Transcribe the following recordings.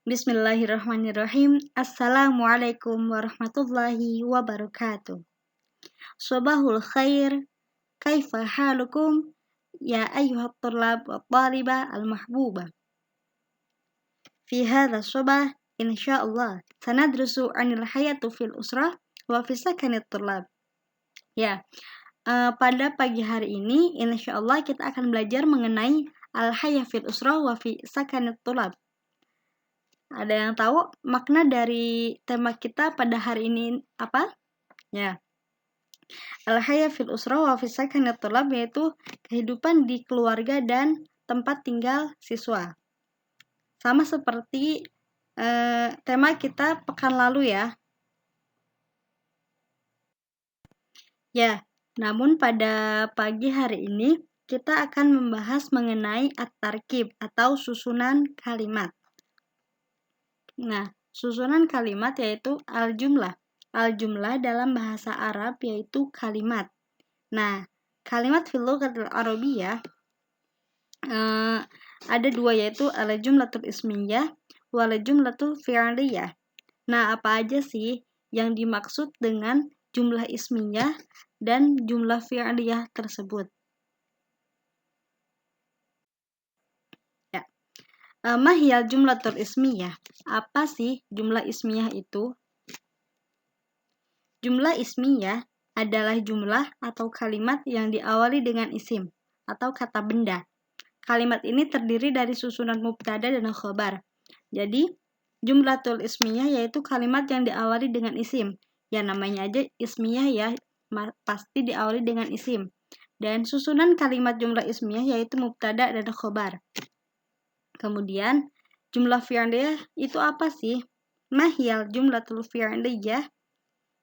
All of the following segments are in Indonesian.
Bismillahirrahmanirrahim. Assalamualaikum warahmatullahi wabarakatuh. Sobahul khair, kaifa halukum, ya ayyuhat tullab wa talibah al-mahbubah. Fi hadha sobah, insyaallah, sanadrusu anil hayatu fil usrah wa fi sakanit tullab. Ya, pada pagi hari ini, insyaallah kita akan belajar mengenai al-hayah fil usrah wa fi sakanit tullab. Ada yang tahu makna dari tema kita pada hari ini apa? Ya. Al-hayah fil usrah wa fi sakanit tullab, yaitu kehidupan di keluarga dan tempat tinggal siswa. Sama seperti tema kita pekan lalu ya. Ya, namun pada pagi hari ini kita akan membahas mengenai at-tarkib atau susunan kalimat. Nah, susunan kalimat yaitu al-jumlah. Al-jumlah dalam bahasa Arab yaitu kalimat. Nah, kalimat fil lughatil arabiyyah ada dua, yaitu al-jumlatul ismiyah wal jumlatul fi'liyah. Nah, apa aja sih yang dimaksud dengan jumlah ismiyah dan jumlah fi'liyah tersebut? Mahiyal jumlatul ismiyah. Apa sih jumlah ismiyah itu? Jumlah ismiyah adalah jumlah atau kalimat yang diawali dengan isim atau kata benda. Kalimat ini terdiri dari susunan mubtada dan khobar. Jadi, jumlatul ismiyah yaitu kalimat yang diawali dengan isim. Ya, namanya aja ismiyah ya, pasti diawali dengan isim. Dan susunan kalimat jumlah ismiyah yaitu mubtada dan khobar. Kemudian, jumlah fi'liyah itu apa sih? Mahiyal jumlatul fi'liyah.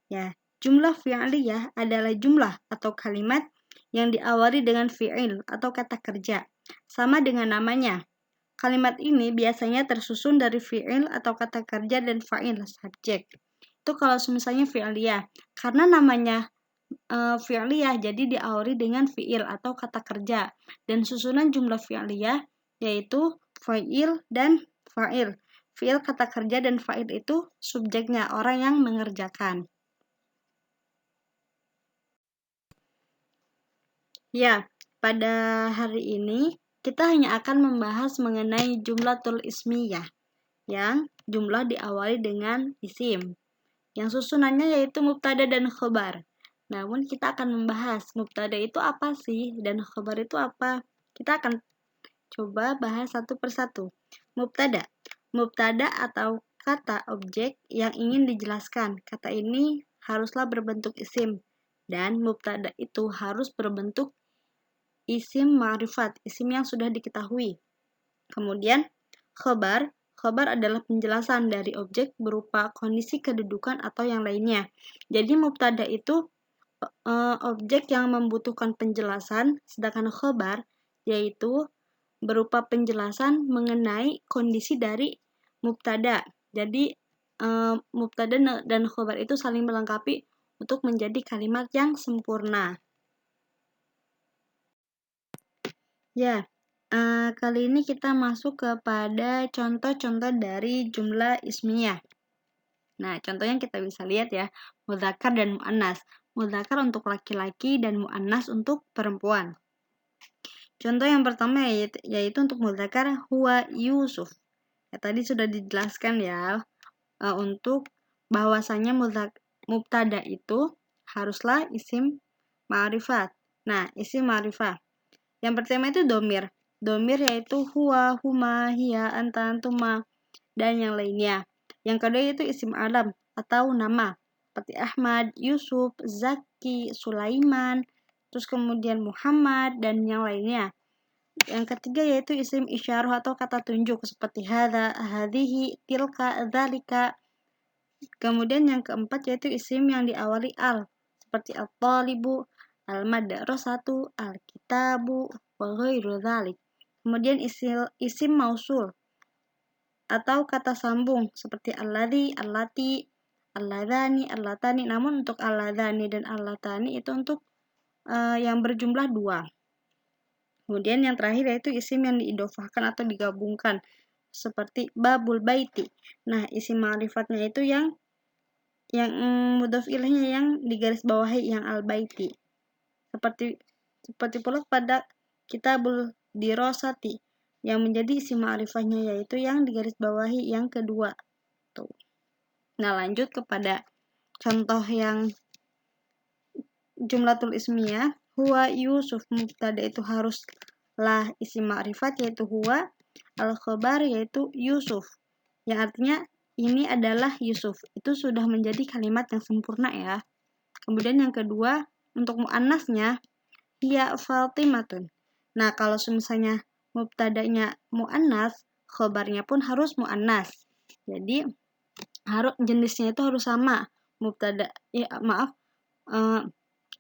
Ya, jumlah fi'liyah adalah jumlah atau kalimat yang diawali dengan fi'il atau kata kerja. Sama dengan namanya. Kalimat ini biasanya tersusun dari fi'il atau kata kerja dan fa'il, subjek. Itu kalau misalnya fi'liyah. Karena namanya fi'liyah, jadi diawali dengan fi'il atau kata kerja. Dan susunan jumlah fi'liyah yaitu fa'il dan fa'il. Fi'il, kata kerja, dan fa'il itu subjeknya, orang yang mengerjakan. Ya, pada hari ini kita hanya akan membahas mengenai jumlatul ismiyah, yang jumlah diawali dengan isim, yang susunannya yaitu mubtada dan khobar. Namun kita akan membahas mubtada itu apa sih dan khobar itu apa. Kita akan coba bahas satu persatu. Mubtada. Mubtada atau kata objek yang ingin dijelaskan. Kata ini haruslah berbentuk isim, dan mubtada itu harus berbentuk isim ma'rifat, isim yang sudah diketahui. Kemudian khobar. Khobar adalah penjelasan dari objek berupa kondisi kedudukan atau yang lainnya. Jadi mubtada itu objek yang membutuhkan penjelasan, sedangkan khobar yaitu berupa penjelasan mengenai kondisi dari mubtada. Jadi mubtada dan khobar itu saling melengkapi untuk menjadi kalimat yang sempurna. Ya, kali ini kita masuk kepada contoh-contoh dari jumlah ismiyah. Nah, contohnya kita bisa lihat ya, mudzakkar dan mu'annas. Mudzakkar untuk laki-laki dan mu'annas untuk perempuan. Contoh yang pertama yaitu untuk mudzakkar huwa Yusuf. Ya, tadi sudah dijelaskan ya, untuk bahwasanya mubtada itu haruslah isim ma'rifat. Nah, isim ma'rifat. Yang pertama itu domir. Domir yaitu huwa, huma, hiya, anta, antuma, dan yang lainnya. Yang kedua yaitu isim alam atau nama. Seperti Ahmad, Yusuf, Zaki, Sulaiman, terus kemudian Muhammad, dan yang lainnya. Yang ketiga yaitu isim isyarah atau kata tunjuk. Seperti hadha, hadhihi, tilka, dzalika. Kemudian yang keempat yaitu isim yang diawali al. Seperti at-talibu, al-madrasatu, al-kitabu, wa ghairu dzalik. Kemudian isim mausul atau kata sambung seperti alladzi, allati, alladzani, allatani. Namun untuk alladzani dan allatani itu untuk yang berjumlah 2. Kemudian yang terakhir yaitu isim yang diidofahkan atau digabungkan seperti babul baiti. Nah, isim ma'rifatnya itu yang mudhof ilaihnya yang digarisbawahi yang al-baiti. Seperti pula pada kitabul dirosati yang menjadi isim ma'rifahnya yaitu yang digarisbawahi yang kedua. Tuh. Nah, lanjut kepada contoh yang jumlatul ismiyah. Huwa Yusuf, mubtada itu haruslah isim ma'rifat yaitu huwa, al-khobar yaitu Yusuf, yang artinya ini adalah Yusuf. Itu sudah menjadi kalimat yang sempurna ya. Kemudian yang kedua, untuk muannasnya hiya Fatimatun. Nah, kalau misalnya mubtadanya muannas, khobarnya pun harus muannas. Jadi jenisnya itu harus sama.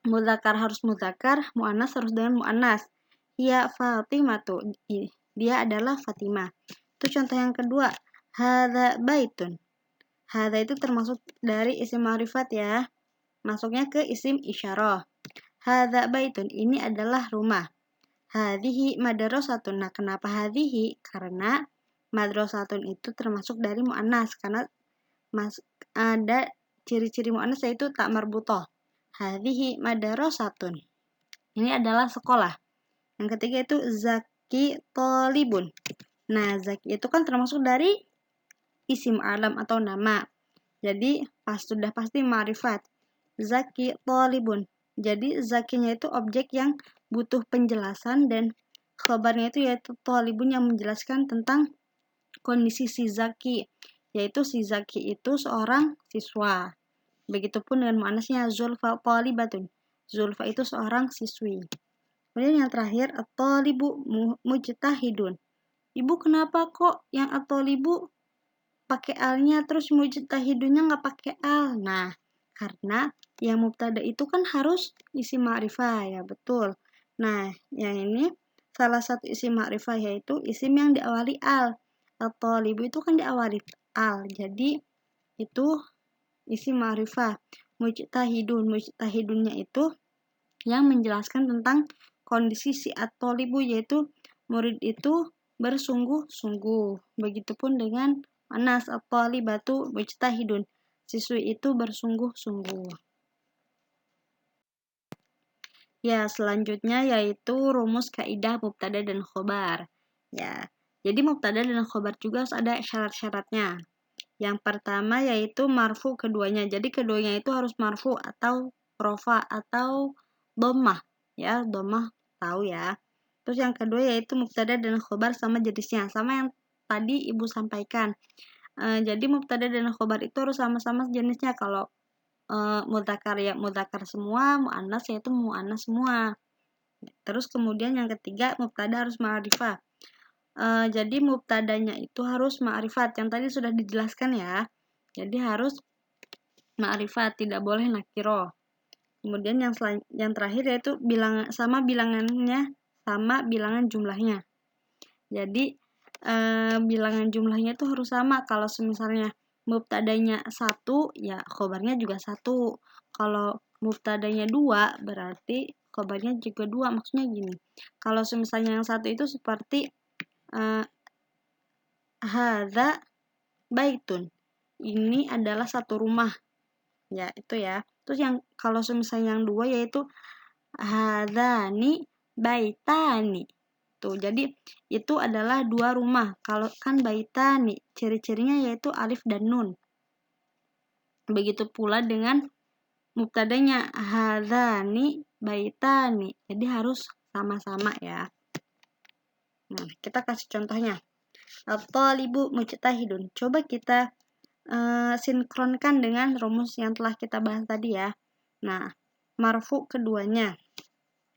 Mudzakkar harus mudzakkar, muannas harus dengan muannas. Hiya Fatimatu, dia adalah Fatimah. Itu contoh yang kedua. Hadza baitun. Hadza itu termasuk dari isim ma'rifat ya. Masuknya ke isim isyarah. Hadza baitun, ini adalah rumah. Hadhihi madrasatun. Nah, kenapa hadhihi? Karena madrasatun itu termasuk dari muannas karena ada ciri-ciri muannas yaitu tak marbutoh. Hadhihi madrasatun. Ini adalah sekolah. Yang ketiga itu Zaki Tolibun. Nah, Zaki itu kan termasuk dari isim alam atau nama. Jadi, sudah pasti ma'rifat. Zaki Tolibun. Jadi, Zakinya itu objek yang butuh penjelasan dan khabarnya itu yaitu Tolibun yang menjelaskan tentang kondisi si Zaki. Yaitu si Zaki itu seorang siswa. Begitupun dengan muannasnya Zulfa Talibatun. Zulfa itu seorang siswi. Kemudian yang terakhir, at-talibu mujtahidun. Ibu kenapa kok yang at-talibu pakai al-nya terus mujtahidunnya nggak pakai al? Nah, karena yang mubtada itu kan harus isim ma'rifah ya, betul. Nah, yang ini salah satu isim ma'rifah yaitu isim yang diawali al. At-talibu itu kan diawali al. Jadi itu isim ma'rifah. Mujtahidunnya itu yang menjelaskan tentang kondisi si at-talibu yaitu murid itu bersungguh-sungguh. Begitupun dengan muannas at-talibatu mujtahidun. Siswi itu bersungguh-sungguh. Ya, selanjutnya yaitu rumus kaidah mubtada dan khobar. Ya. Jadi mubtada dan khobar juga harus ada syarat-syaratnya. Yang pertama yaitu marfu keduanya. Jadi keduanya itu harus marfu atau rofa atau dhammah. Ya, dhammah tahu ya. Terus yang kedua yaitu mubtada dan khobar sama jenisnya. Sama yang tadi Ibu sampaikan. Jadi mubtada dan khobar itu harus sama-sama jenisnya. Kalau mudzakkar ya mudzakkar semua, muannas yaitu muannas semua. Terus kemudian yang ketiga mubtada harus ma'rifah. Jadi mubtadanya itu harus ma'rifat. Yang tadi sudah dijelaskan ya. Jadi harus ma'rifat, tidak boleh nakiro. Kemudian yang terakhir yaitu bilangannya sama bilangan jumlahnya. Jadi bilangan jumlahnya itu harus sama. Kalau misalnya mubtadanya 1, ya khobarnya juga 1. Kalau mubtadanya 2, berarti khobarnya juga 2. Maksudnya gini. Kalau misalnya yang 1 itu seperti hadza baitun. Ini adalah satu rumah. Ya, itu ya. Terus yang kalau misalnya yang 2 yaitu hadzani baitani. Tuh, jadi itu adalah 2 rumah. Kalau kan baitani, ciri-cirinya yaitu alif dan nun. Begitu pula dengan mubtadanya hadzani baitani. Jadi harus sama-sama ya. Nah, kita kasih contohnya. At-talibu mujtahidun. Coba kita sinkronkan dengan rumus yang telah kita bahas tadi ya. Nah, marfu keduanya.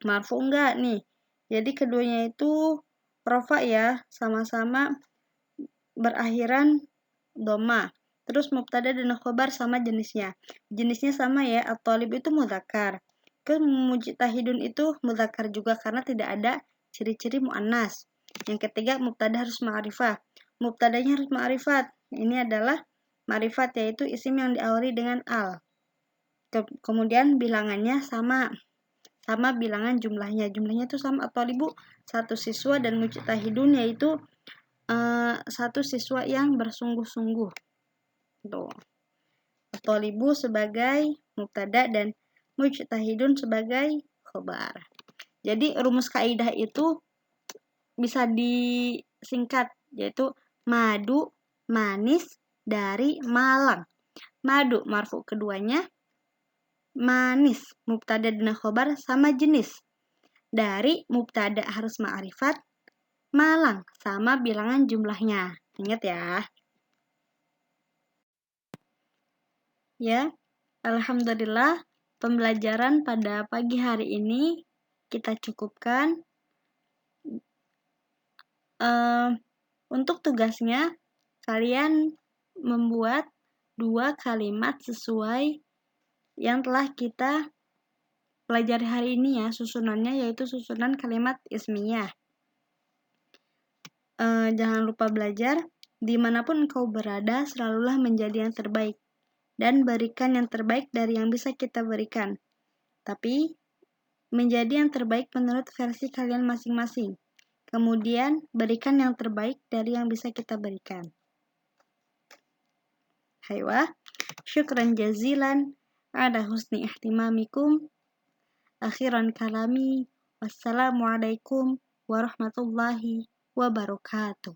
Marfu enggak nih? Jadi keduanya itu rofa ya, sama-sama berakhiran doma. Terus mubtada dan khobar sama jenisnya. Jenisnya sama ya, at-talib itu mudzakkar. Mujtahidun itu mudzakkar juga karena tidak ada ciri-ciri muannas. Yang ketiga, mubtada harus ma'rifah. Mubtadanya harus ma'rifat. Ini adalah ma'rifat yaitu isim yang diawali dengan al. Kemudian bilangannya sama bilangan jumlahnya. Jumlahnya itu sama at-talibu 1 siswa dan mujtahidun yaitu satu siswa yang bersungguh-sungguh. Tuh. Tholibu sebagai mubtada dan mujtahidun sebagai khobar. Jadi rumus kaidah itu bisa disingkat, yaitu madu, manis, dari Malang. Madu marfu keduanya, manis mubtada dan khobar sama jenis. Dari mubtada harus ma'rifat, Malang sama bilangan jumlahnya. Ingat ya. Ya, alhamdulillah pembelajaran pada pagi hari ini kita cukupkan. Untuk tugasnya, kalian membuat 2 kalimat sesuai yang telah kita pelajari hari ini ya, susunannya yaitu susunan kalimat ismiyah. Jangan lupa belajar, dimanapun engkau berada, selalulah menjadi yang terbaik, dan berikan yang terbaik dari yang bisa kita berikan. Tapi, menjadi yang terbaik menurut versi kalian masing-masing. Kemudian, berikan yang terbaik dari yang bisa kita berikan. Haywa, syukran jazilan ala husni ihtimamikum. Akhiran kalami, wassalamualaikum warahmatullahi wabarakatuh.